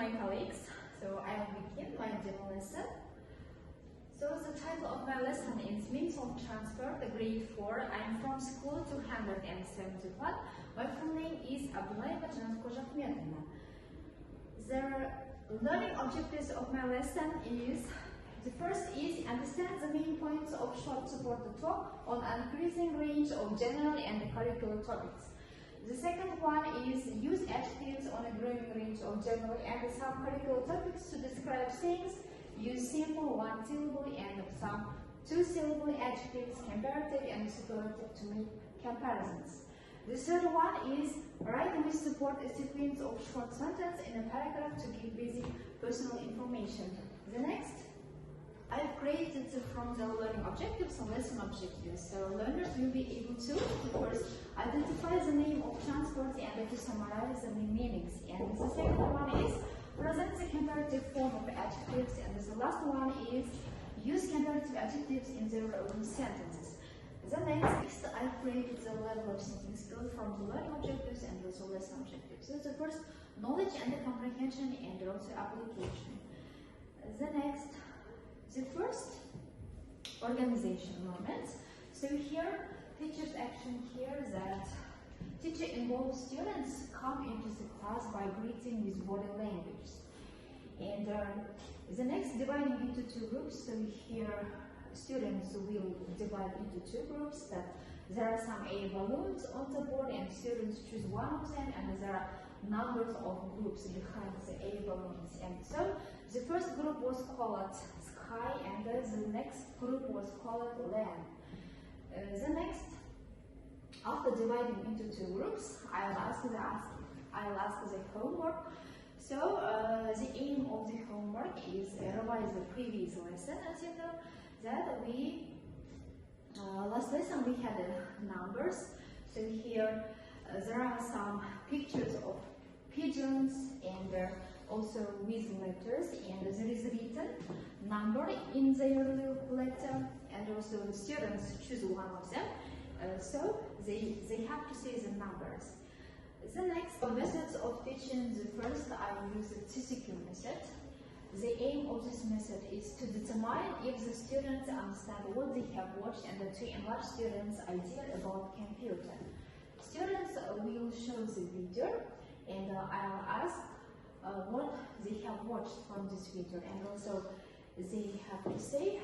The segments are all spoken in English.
my colleagues. So I'll begin my demo lesson. So the title of my lesson is Means of Transport, grade 4. I'm from school 271. My full name is Abdullaeva Zhanat. The learning objectives of my lesson is: the first is understand the main points of short supported talk on an increasing range of general and curricular topics. The second one is use adjectives on a growing range of general and subcurricular topics to describe things. Use simple one-syllable and some two-syllable adjectives, comparative and superlative, to make comparisons. The third one is write with support a sequence of short sentences in a paragraph to give basic personal information. The next, I've created from the learning objectives and lesson objectives. So learners will be able to first identify the name of transport and to summarize the main meanings. And the second one is present the comparative form of adjectives. And the last one is use comparative adjectives in their own sentences. The next, I've created the level of thinking skills from the learning objectives and also lesson objectives. So the first, knowledge and comprehension and also application. The next, the first, organization moments. So here, teacher's action here that teacher involves students come into the class by greeting with body language. And the next, dividing into two groups. So here, students will divide into two groups. That there are some air balloons on the board and students choose one of them, and there are numbers of groups behind the air balloons. And so the first group was called sky, and the next group was called land. The next, after dividing into two groups, I'll ask the homework. So the aim of the homework is revise the previous lesson. As you know, that we last lesson we had numbers. So here there are some pictures of pigeons and also with letters, and there is written number in their letter, and also the students choose one of them. So they have to say the numbers. The next methods of teaching, the first I will use the TCQ method. The aim of this method is to determine if the students understand what they have watched and to enlarge students' idea about computer. Students will show the video, and I'll ask what they have watched from this video, and also they have to say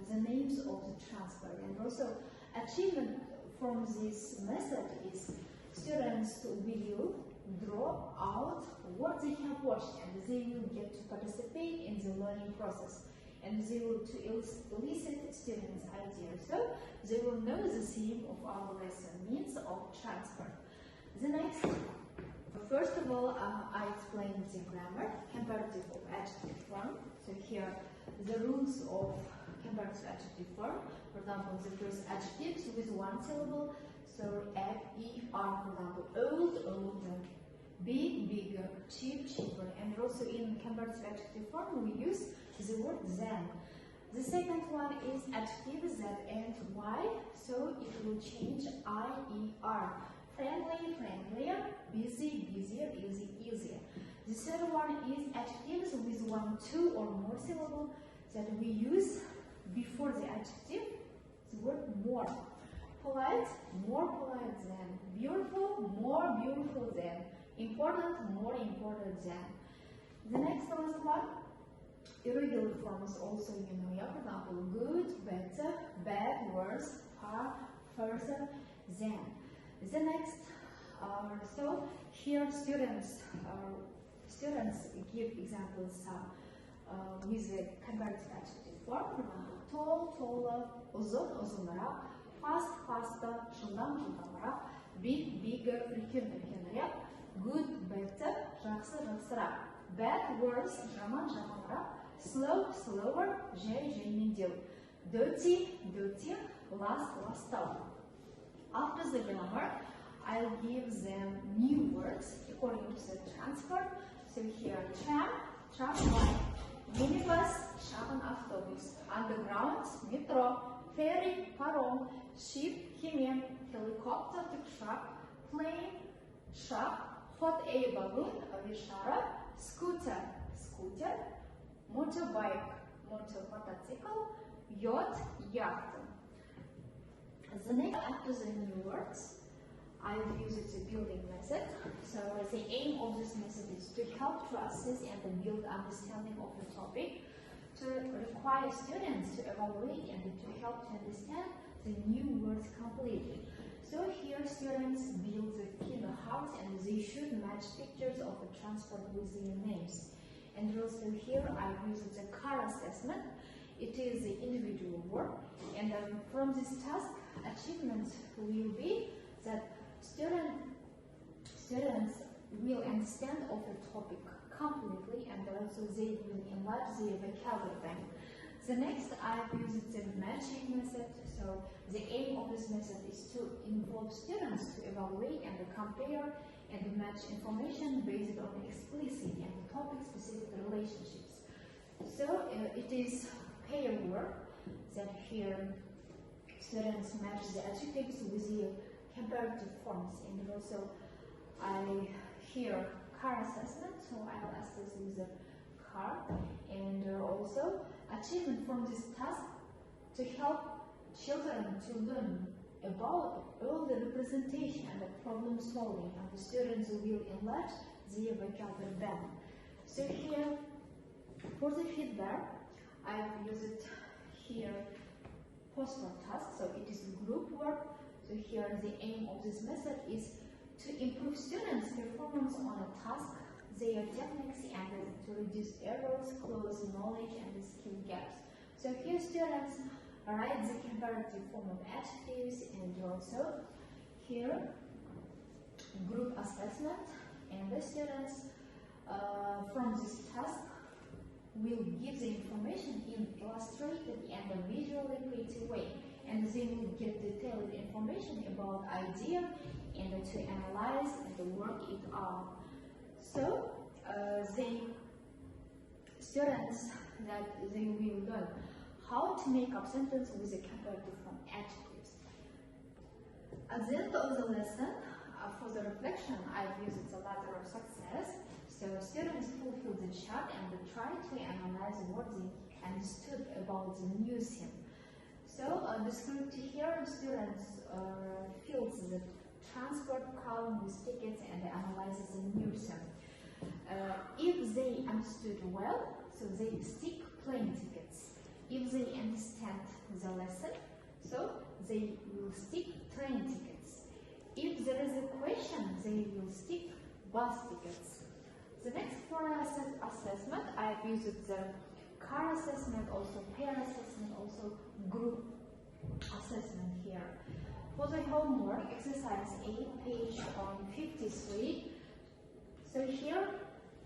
the names of the transport. And also achievement from this method is students will draw out what they have watched, and they will get to participate in the learning process, and they will to elicit students' ideas. So they will know the theme of our lesson, means of transport. The next, first of all, I explained the grammar, comparative of adjective form. So here, the rules of comparative adjective form. For example, the first adjectives with one syllable. So F-E-R, for example, old, older, big, bigger, cheap, cheaper. And also in comparative adjective form, we use the word than. The second one is adjectives that end Y, so it will change I-E-R. Friendly, friendlier, busy, busier, easy, easier. The third one is adjectives with one, two, or more syllable that we use before the adjective, the word more. Polite, more polite than. Beautiful, more beautiful than. Important, more important than. The next one, irregular forms also you know. Yeah, for example, good, better, bad, worse, far, further, than. The next, so here students give examples with the comparative adjective form. For example, tall, taller, uzun, uzunlara, fast, faster, жылдам, жылдамырақ, big, bigger, үлкен, үлкенірек, good, better, жақсы, жақсырақ, bad, worse, жаман, жаманырақ, slow, slower, жай, жаймендеу, dirty, dirtier, last, lastау. After the grammar, I'll give them new words according to the transport. So here, tram, tramway, minibus, шағын автобус, underground, metro, ferry, паром, ship, кеме, helicopter, тікұшақ, plane, шар, hot air balloon, авиашара, school, motorbike, motorcycle, yacht, yacht. The next, after the new words, I've used the building method. So the aim of this method is to help to assess and build understanding of the topic, to require students to evaluate and to help to understand the new words completely. So here students build the killer house and they should match pictures of the transport with their names. And also here I use the car assessment. It is the individual work, and from this task, achievements will be that students will understand of the topic completely, and also they will enlarge their vocabulary. The next, I've used the matching method. So the aim of this method is to involve students to evaluate and compare and match information based on explicit and topic-specific relationships. So it is pair work that here students match the adjectives with the comparative forms, and also I here car assessment, so I'll assess with the car, and also achievement from this task to help children to learn about all the representation and the problem solving, and the students will enlarge their vocabulary bank. So here for the feedback, I've used here post-work task, so it is group work. So here the aim of this method is to improve students' performance on a task, their techniques, and to reduce errors, close knowledge and skill gaps. So here students write the comparative form of adjectives, and also here group assessment, and the students from this task will give the information in illustrated and visually pretty way, and they will get detailed information about idea and to analyze and work it out. So the students that they will learn how to make up sentence with a comparative form adjectives. At the end of the lesson, for the reflection, I've used the ladder of success. So students fulfill the chart and try to analyze what they understood about the new theme. So descriptive here, students fills the transport column with tickets and analyzes the new theme. If they understood well, so they stick plane tickets. If they understand the lesson, so they will stick train tickets. If there is a question, they will stick bus tickets. The next for assessment, I have used the car assessment, also pair assessment, also group assessment here. For the homework, exercise 8, page 53. So here,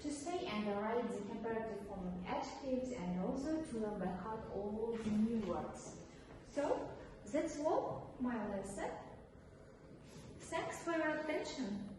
to say and write the comparative form of adjectives, and also to learn by heart all the new words. So that's all my lesson. Thanks for your attention.